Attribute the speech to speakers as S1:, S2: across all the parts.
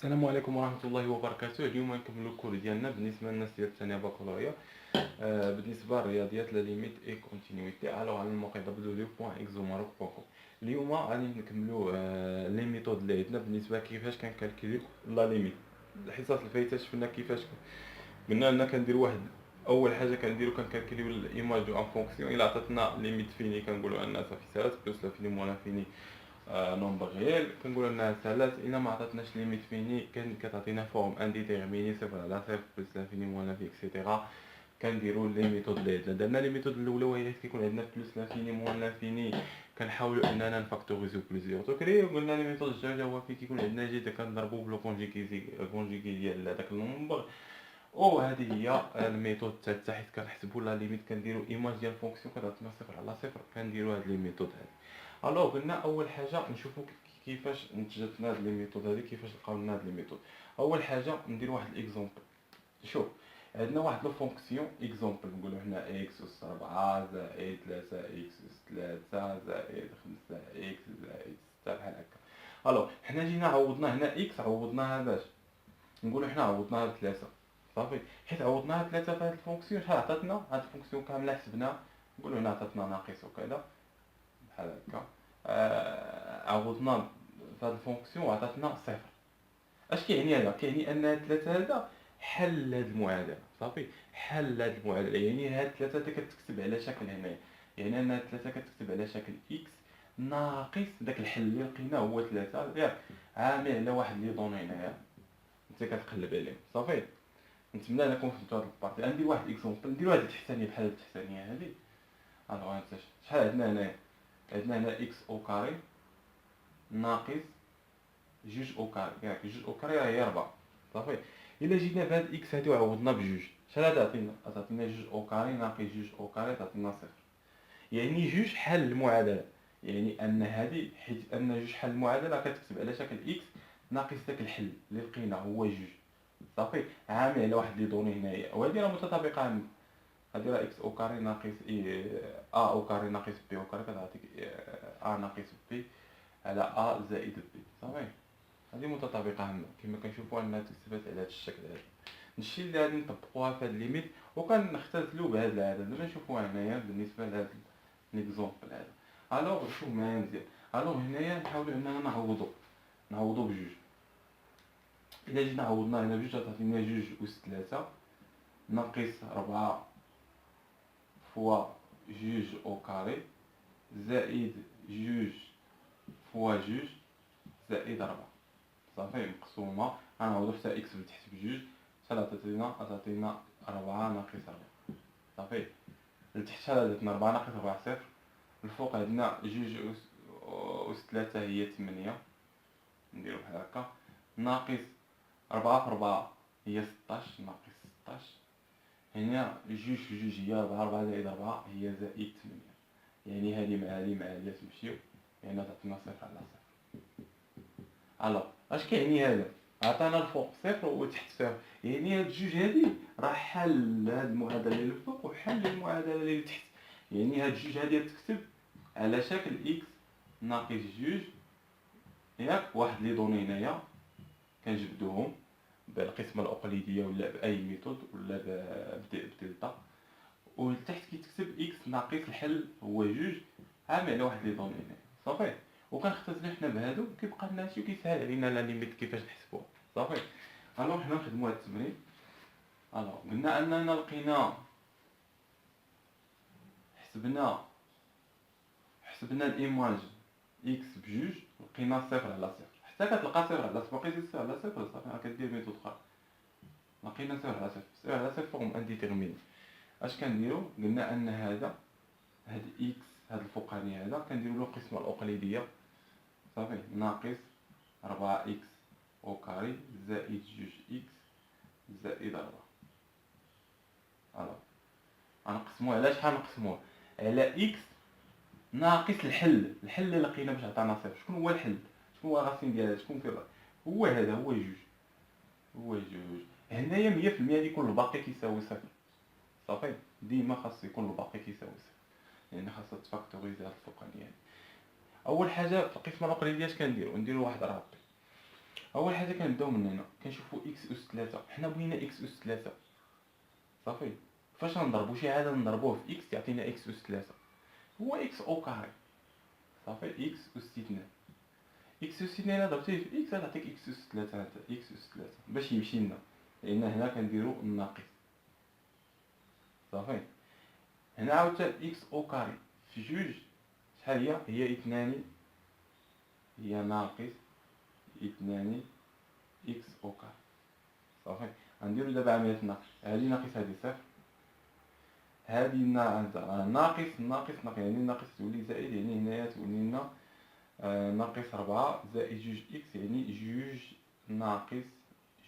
S1: السلام عليكم ورحمة الله وبركاته. اليوم نكملوا الكور ديالنا بالنسبة للناس ديال الثانية بكالوريا. بالنسبة للرياضيات لا ليميت اي كونتينيويتي الوغ على الموقع www.exomaroc.com. اليوم غادي نكملوا لي ميثود اللي عندنا بالنسبة كيفاش كنكالكوليو لا ليميت. الحصص الفايتة شفنا كيفاش قلنا لنا كنديروا واحد اول حاجه كنكالكوليو الايماج ان فونكسيون الا عطاتنا ليميت فيني كنقولوا انها صافي سالات بلس لا فيني مولا فيني نومبر ريال كنقولوا انها سالات. الا ما عطاتناش ليميت فيني كتعطينا فورم انديتيرميني صفر على صفر بلس لا فيني مولا في اكسيتيرا. كنديروا لي ميثود اللي عندنا درنا لي ميثود الاولى وهي كيكون عندنا بلس لا فيني مولا فيني كنحاولوا اننا نفاكتوريزيو بليزيور توكري. وقلنا لي ميثود الجوجه هو فين كيكون عندنا جي كنضربوا بلو كونجيكي ديال هذاك النومبر. هذه هي الميثود الثالثه حيت كنحسبوا لا ليميت كنديروا ايماج ديال فونكسيون كتعطينا صفر على صفر كنديروا هاد لي ميثود هادي. الوغ قلنا اول حاجه نشوفوا كيفاش نتجت لنا هاد لي ميثود هادي كيفاش لقاو لنا هاد لي ميثود. اول حاجه ندير واحد الاكزومبل. شوف عندنا واحد لو فونكسيون اكزومبل نقولوا هنا اكس اس 4 زائد 3 اكس اس 3 زائد 5 اكس زائد 6 بحال هكا. الوغ حنا جينا عوضنا هنا اكس عوضناها باش نقولوا حنا عوضناها بثلاثة صافي. حيت عوضناها بثلاثة في هاد الفونكسيون شحال عطاتنا هاد الفونكسيون كامله حسبنا نقولوا هنا عطاتنا ناقص وكذا بحال هكا. عوضنا في هاد الفونكسيون وعطاتنا صفر. اش كيعني هذا؟ كيعني ان هاد ثلاثة هذا حل هاد المعادله صافي. حل هاد المعادله يعني هاد ثلاثة كتكتب على شكل هنايا. يعني ان هاد ثلاثة كتكتب على شكل اكس ناقص داك الحل اللي لقيناه هو ثلاثة ياك عامل على واحد لي دوني هنايا انت كتقلب عليه صافي. نتمنى انكم فهمتوا هاد البارتي. غندير واحد اكزومبل ندير واحد التحتانيه بحال هاد التحتانيه هادي. الوغ انت شحال عندنا هنايا؟ عندنا هنا اكس او كاري ناقص جوج او كاري ياك جوج او كاري راه هي 4 صافي. الا جينا بهاد اكس هادي وعوضنا بجوج شحال غادي تعطينا جوج او كاري ناقص جوج او كاري تعطينا صفر. يعني جوج حل المعادله. يعني ان هادي حيت ان جوج حل المعادله كتكتب على شكل اكس ناقص داك الحل اللي لقينا هو جوج صافي عامل على واحد لي دوني هنايا وهادي راه متطابقه عندنا. هادي راه اكس او كاري ناقص او كاري ناقص بي او كاري كتعطيك ناقص بي على زائد بي صافي. هادي متطابقه عندنا كما كنشوفوا انها تكتبات على هذا الشكل هذا. الشيء اللي غادي نطبقوها في هاد ليميت وكنختزلوا بهاد العدد دابا نشوفوها هنايا بالنسبه لهاد ليكزومبل هذا. الوغ شوف معايا مزيان. الوغ هنايا نحاولوا اننا نعوضوا بجوج. الا جينا عوضنا هنا بجوج غتعطينا جوج أس 3 ناقص 4 فوا جوج او كاري زائد جوج فوا جوج زائد 4 صافي مقسومه غنعوضو حتى اكس من تحت بجوج شحال عطاتنا 4 ناقص 4 صافي. لتحت شحال عطاتنا 4 ناقص 4 صفر. الفوق عندنا جوج أس 3 هي 8 نديرو بحال هكا ناقص 4 في 4 هي 16 ناقص 16. هنا جوج في جوج هي 4 4 زائد 4 هي زائد 8. يعني هادي مع هادي مع هادي تمشيو يعني تعطينا صفر على صفر. الوغ اش كيعني هذا؟ عطانا الفوق صفر وتحت صفر. يعني هاد الجوج هادي راه حل هاد المعادله اللي الفوق وحل المعادله اللي تحت. يعني هاد الجوج هادي تكتب على شكل اكس ناقص جوج ياك واحد لي دوني هنايا كنجبدوهم بالقسمه الاقليديه ولا باي ميثود ولا بدلتا. ولتحت كيتكتب اكس ناقص الحل هو جوج عامل على واحد لي دوني هنايا صافي. وكنختزلو حنا بهادو كيبقى لنا هادشي وكيسهل علينا لا ليميت كيفاش نحسبوها صافي. الوغ حنا نخدمو هاد التمرين. الوغ قلنا اننا لقينا حسبنا الايماج اكس بجوج لقينا صفر على صفر. حتى كتلقى صفر على صفر لقيتي صفر على صفر صافي راه كدير ميثود اخرى. لقينا صفر على صفر صفر على صفر فورم انديتيرميني. اش كنديرو؟ قلنا ان هاد اكس هاد الفوقاني هذا كنديرو له القسمه الاقليديه صافي ناقص 4 اكس او كاري زائد جوج اكس زائد 4. الوغ غنقسموه على شحال؟ نقسموه على اكس ناقص الحل اللي لقينا باش عطانا صفر. شكون هو الحل؟ شكون هو الراسين ديالها؟ شكون في هو هذا هو جوج. هنايا 100% يكون الباقي كيساوي صفر صافي. ديما خاص يكون الباقي كيساوي صفر لان خاصها تفاكتوريزي هاد الفوقانيه. اول حاجه في القسمه الاقليديه اش كنديرو؟ نديرو واحد رابط اول حاجه كنبداو من هنا كنشوفوا اكس اس 3. حنا بغينا اكس اس 3 صافي. فاش نضربوا شي حاجه نضربوه في اكس يعطينا اكس اس 3 هو اكس او كاري صافي. اكس اس 2 اكس اس 2 الا ضربتيه في اكس غتعطيك اكس اس 3 اكس اس 3 باش يمشي لنا، لان هنا كنديروا الناقص صافي. هنا عاوتاني اكس او كاري في جوج شحال هي اثنان، هي ناقص اثنان اكس او كاري صافي. غنديرو دابا عملية النقص، هادي ناقص هادي صفر، هادي ناقص ناقص يعني ناقص تولي زائد، يعني هنايا تولي لنا ناقص 4 زائد جوج اكس يعني جوج ناقص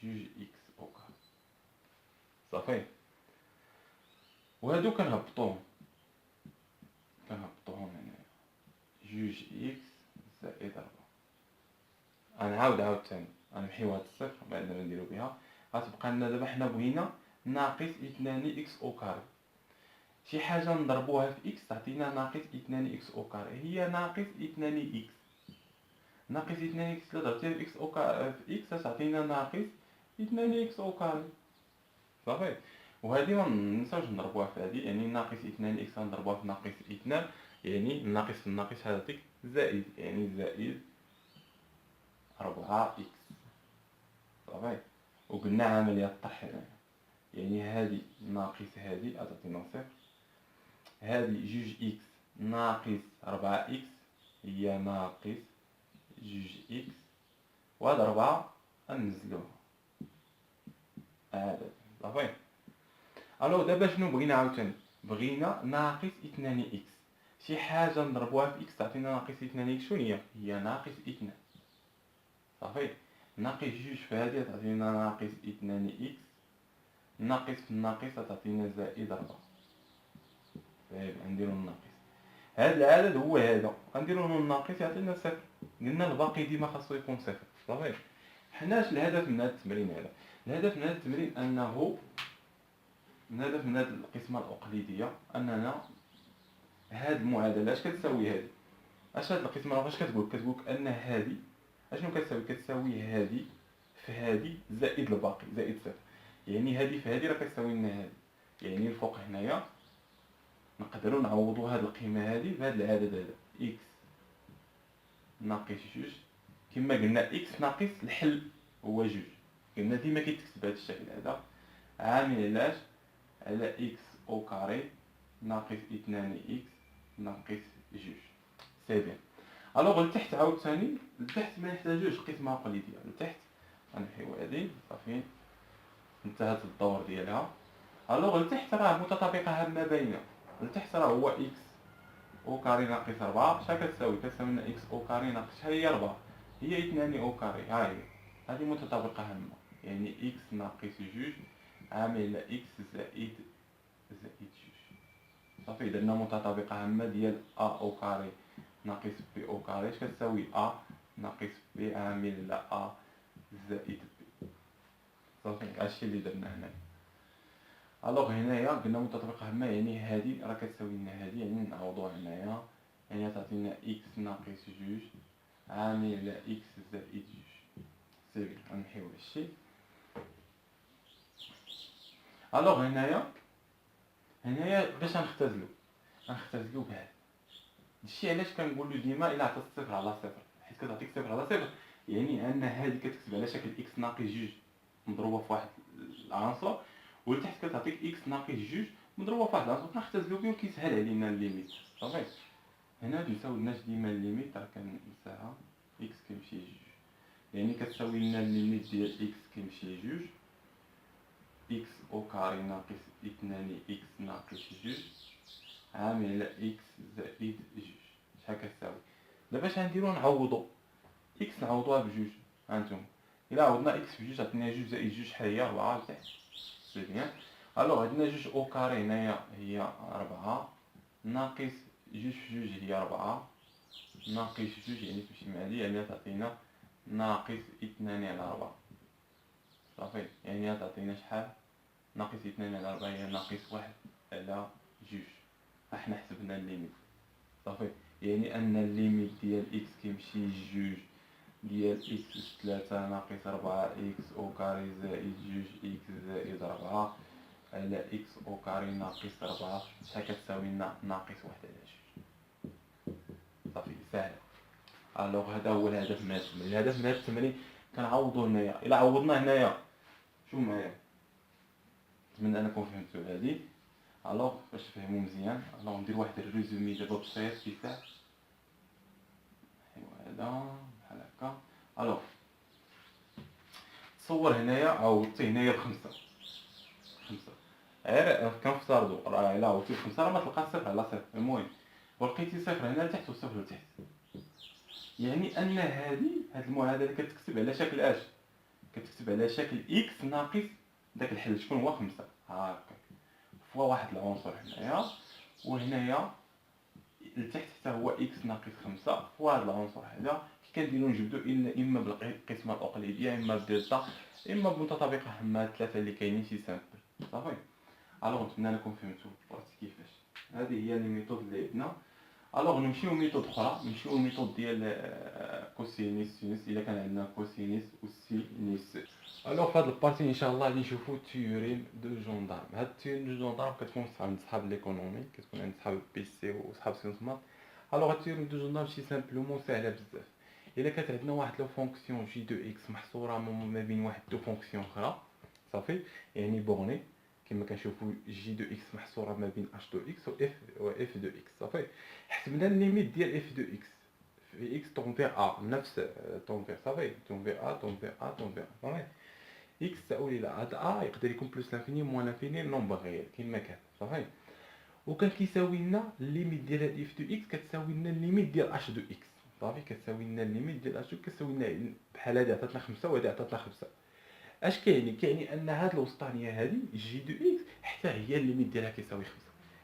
S1: جوج اكس او كاري صافي. وهادو كنهبطوهم هنايا جوج اكس زائد 4. غنعاود عاوتاني غنمحيو هاد الصفر بعد ما نديرو بها، غتبقى لنا دابا حنا بغينا ناقص اثنان اكس او كاري. شي حاجه نضربوها في اكس تعطينا ناقص اثنان اكس او كاري، هي ناقص اثنان اكس. ناقص اثنان اكس الا ضربتيها في اكس او كاري في اكس تعطينا ناقص اثنان اكس او كاري صافي. وهذه ما ننساوش نضربوها في هذه، يعني ناقص اثنان اكس نضربوها في ناقص اثنان، يعني الناقص في الناقص هذيك زائد، يعني زائد 4 اكس صافي. وقلنا عملية الطرح هنا، يعني هذه ناقص هذه غتعطينا صفر، هذه جوج اكس ناقص 4 اكس هي ناقص جوج اكس، وهاد 4 غنزلوها هذا صافي. الو دابا شنو بغينا عاوتاني؟ بغينا ناقص اثنان اكس. شي حاجة نضربوها في اكس تعطينا ناقص اثنان اكس، شنو هي ناقص اثنان صافي. ناقص جوج في هذه تعطينا ناقص اثنان اكس، ناقص في الناقص تعطينا زائد 4. طيب غنديرو الناقص، هذا العدد هو هذا غنديرو له الناقص يعطينا صفر. قلنا الباقي ديما خاصو يكون صفر صافي. حناش الهدف من هذا التمرين هذا؟ الهدف من هذا التمرين انه الهدف من هذه القسمه الاقليديه اننا هاد المعادله اش كتساوي هذه؟ اش هاد القسمه فاش كتقولك ان هذه اشنو كتساوي؟ كتساوي هذه في هذه زائد الباقي زائد صفر، يعني هذه في هذه راه كتساوي لنا هذه، يعني الفوق هنايا نقدروا نعوضوا هاد القيمه هذه بهذا العدد هذا اكس ناقص جوج. كما قلنا اكس ناقص الحل هو جوج، قلنا ديما كيتكتب بهذا الشكل هذا عامل علاش على اكس او كاري ناقص اثنان اكس ناقص جوج. سي بيان. الوغ لتحت عاوتاني، لتحت ما نحتاجوش قسمه عقليديه، لتحت غنمحيو هادي صافي انتهت الدور ديالها. الوغ لتحت راه متطابقه هامه باينه، لتحت راه هو اكس او كاري ناقص 4 شحال كتساوي؟ كتساوي لنا اكس او كاري ناقص شحال هي 4 هي اثنان او كاري. ها هي هذه متطابقه هامه، يعني اكس ناقص جوج عامل على اكس زائد جوج صافي. درنا متطابقه هامه ديال ا او كاري ناقص بي او كاري اش كتساوي ا ناقص بي عامل على ا زائد بي صافي. هادشي اللي درنا هنايا. الوغ هنايا قلنا متطابقه هامه، يعني هادي راه كتساوي لنا هادي، يعني نعوضوها هنايا، يعني تعطينا اكس ناقص جوج عامل على اكس زائد جوج. سي بيان غنمحيو هادشي. الوغ هنايا باش غنختزلو بهذا الشيء. علاش كنقولوا ديما الا عطات صفر على صفر، حيت كتعطيك صفر على صفر يعني ان هذه كتكتب على شكل اكس ناقص جوج مضروبه في واحد العنصر، ولتحت كتعطيك اكس ناقص جوج مضروبه في واحد العنصر، كنختزلو بهم كيسهل علينا الليميت صافي. هنا منساولناش ديما الليميت راه كنساها اكس كيمشي جوج، يعني كتساوي لنا الليميت ديال اكس كيمشي جوج اكس او كاري ناقص اثنان اكس ناقص جوج عامل على اكس زائد جوج شحال كتساوي؟ دابا اش غنديرو؟ نعوضو اكس نعوضوها بجوج. هانتوما الا عوضنا اكس بجوج عطينا جوج زائد جوج شحال هي؟ 4 لتحت. سي بيان. الوغ عندنا جوج او كاري هنايا هي 4 ناقص جوج في جوج هي 4 ناقص جوج يعني تمشي مع هادي، يعني تعطينا ناقص اثنان على 4 صافي. يعني تعطينا شحال؟ ناقص اثنان على 4 هي ناقص واحد على جوج. احنا حسبنا الليميت صافي، يعني ان الليميت ديال اكس كيمشي جوج ديال إكس أس 3 ناقص 4 إكس أو كاري زائد 2 إكس زائد 4 على إكس أو كاري ناقص 4 شحال كتساوي لنا ناقص 1 على 2. صافي ساهلة. الوغ هذا هو الهدف من هذا التمرين. الهدف من هذا التمرين كنعوضو هنايا. إلا عوضنا هنايا شو معايا، نتمنى انكم فهمتوا هذه. الوغ باش تفهموا مزيان، الوغ ندير واحد الريزومي دابا بسيط كيفاه. ايوا هذا بحال هكا. الوغ تصور هنايا عوضتي هنايا بخمسة، غير كنفترضوا راه الا عوضتي بخمسة راه ما تلقى صفر على صفر. المهم ولقيتي صفر هنا لتحت وصفر لتحت، يعني ان هاد المعادله كتكتب على شكل اش، كتكتب على شكل اكس ناقص داك الحل شكون هو خمسة هاكا فوا واحد العنصر هنايا، وهنايا لتحت حتى هو اكس ناقص خمسة فوا هاد العنصر هذا. كي كنديرو نجبدو اما بالقسمه الاقليديه اما بدلتا اما بمتطابقه هما هاد الثلاثه اللي كاينين شي سامبل. صافي. الوغ نتمنى انكم فهمتوا براسي كيفاش. هذه هي لي ميثود اللي عندنا. الوغ نمشيو ميثود اخرى، نمشيو ميثود ديال كوسينيس سينوس. الا كان عندنا كوسينيس وسينوس. الوغ في هاد البارتي ان شاء الله غادي نشوفو تيوريم دو جوندارم. هاد التيوريم دو جوندارم كتكون عند صحاب ليكونومي، كتكون عند صحاب بي سي وصحاب سينوس مات. الوغ هاد التيوريم دو جوندارم شي سامبلومون ساهله بزاف. الا كانت عندنا واحد لو فونكسيون جي دو اكس محصوره ما بين واحد دو فونكسيون اخرى، صافي، يعني بورني كما كنشوفوا جي دو اكس محصوره ما بين اش دو اكس و اف دو اكس. صافي، حسبنا الليميت ديال اف دو اكس في اكس طون فيغ ا، نفس طون فيغ، صافي، طون فيغ ا طون فيغ ا طون فيغ ا. صافي، اكس تساوي الى هاد ا يقدر يكون بلس لانفيني موان لانفيني نومبر غير كيما كان. صافي، وكان كيساوي لنا الليميت ديال هاد اف دو اكس كتساوي لنا الليميت ديال اش دو اكس. صافي، كتساوي لنا الليميت ديال اش دو كتساوي لنا بحال هادي عطاتنا 5 وهادي عطاتنا 5. اش كيعني؟ كيعني ان هاد الوسطانيه هادي جي دو اكس حتى هي الليميت ديالها كيساوي 5.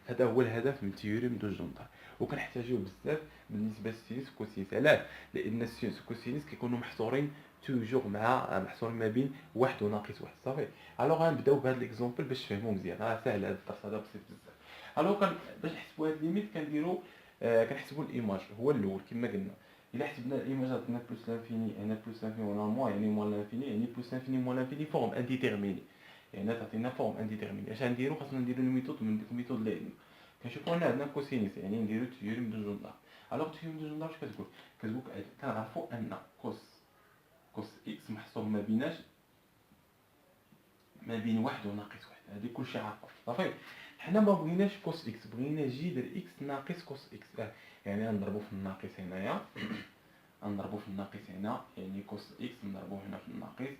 S1: هذا هو الهدف من تيوريم دو جوندار، وكنحتاجوه بزاف بالنسبه للسينوس وكوسينوس. علاه؟ لان السينوس والكوسينوس كيكونوا محصورين توجور محصورين ما بين واحد وناقص واحد. صافي، الوغ غنبداو بهذا ليكزومبل باش تفهموا مزيان. راه ساهل هذا الدرس هذا بسيط بزاف. الوغ باش نحسبوا هاد الليميت كنديروا كنحسبوا الايماج هو الاول كما قلنا. الا حسبنا الايماج عطينا بلس لانفيني هنا بلس لانفيني ولا موان يعني موان لانفيني يعني بلس لانفيني موان لانفيني فورم انديتيرميني، يعني تعطينا فورم انديتيرميني. اش غنديرو؟ خاصنا نديرو الميثود من ديك الميثود اللي عندنا. كنشوفوا هنا عندنا كوسينيس يعني نديرو تيوريم دو جوندار. الوغ تيوريم دو جوندار اش كتقول؟ كتقول كنعرفوا ان كوس اكس محصور ما بيناش ما بين واحد وناقص واحد، هادي كلشي عارفه. صافي، حنا ما بغيناش كوس اكس، بغينا جذر اكس ناقص كوس اكس. يعني غنضربو في الناقص هنايا، غنضربو في الناقص هنا، يعني كوس اكس نضربو هنا في الناقص.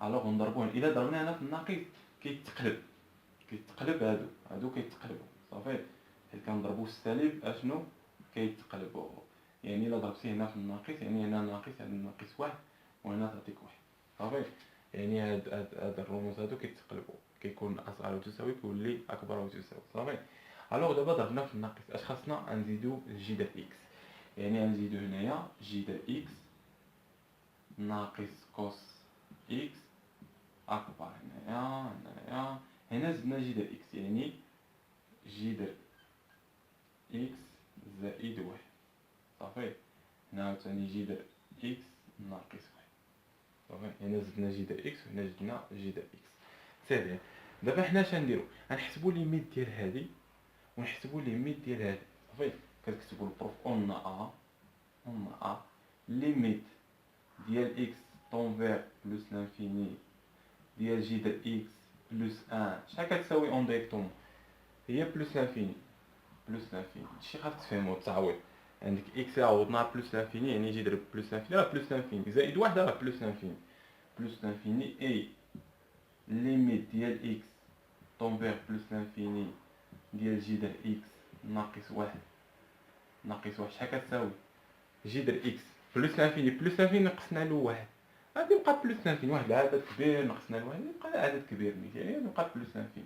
S1: الوغ نضربو الا ضربنا هنا في الناقص كيتقلب هادو كيتقلبوا. صافي، حيت كنضربو السالب اشنو كيتقلبوا. يعني الا ضربتي هنا في الناقص يعني هنا ناقص، هذا ناقص واحد وهنا تعطيك واحد. صافي، يعني هاد الرموز هادو كيتقلبوا، كيكون اصغر وتساوي كيولي اكبر وتساوي. صافي، الوغ دابا ضربنا في الناقص اش خاصنا؟ نزيدو جذر اكس، يعني غنزيدو هنايا جذر اكس ناقص كوس اكس اكبر. هنا زدنا جذر اكس يعني جذر اكس زائد واحد. صافي، هنا عاوتاني جذر اكس ناقص واحد. صافي، هنا زدنا جذر اكس وهنا زدنا جذر اكس. سي بيان. دابا حنا اش غنديرو؟ غنحسبو ليميت ديال هادي ونحسبو ليميت ديال هادي. صافي، كتكتبو البروف اون ا ليميت ديال اكس طون فيغ بلس لانفيني ديال جذر اكس بلس 1 شحال كتساوي اون ديريكتومون؟ هي بلس لانفيني. هادشي خاصك تفهمو التعويض. عندك اكس عوضناها بلس لانفيني يعني جذر بلس لانفيني راه بلس لانفيني زائد واحد راه بلس لانفيني اي ليميت ديال اكس طون فيغ بلس لانفيني ديال جذر اكس ناقص واحد شحال كتساوي؟ جذر اكس بلس لانفيني نقصنا له واحد غادي يبقى بلس لانفيني، واحد العدد كبير نقصنا له واحد يبقى عدد كبير يعني يبقى بلس لانفيني.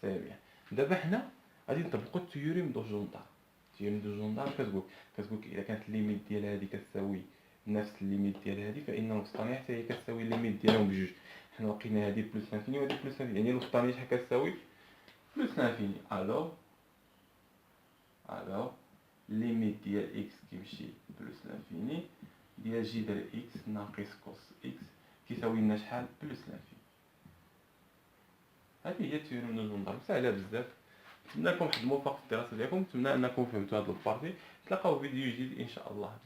S1: سي بيان. دابا حنا غادي نطبقوا التيوريم دو جوندار. التيوريم دو جوندار كتقول اذا كانت الليميت ديال هذه كتساوي نفس الليميت ديال هذه فان الوسطانيه حتى هي كتساوي الليميت ديالهم بجوج. حنا لقينا هذه بلس لانفيني وهذه بلس لانفيني يعني الوسطانيه شحال كتساوي؟ بلس لانفيني. الوغ ليميت ديال اكس كيمشي بلس لانفيني هي جذر إكس ناقص كوس إكس كيساوي لنا شحال؟ بلس لانفيني. هذه هي التيوريم دو جون دارك، ساهلة بزاف. نتمنى لكم واحد الموفق في الدراسة ديالكم، نتمنى أنكم فهمتوا هاد البارتي. نتلاقاو في فيديو جديد إن شاء الله.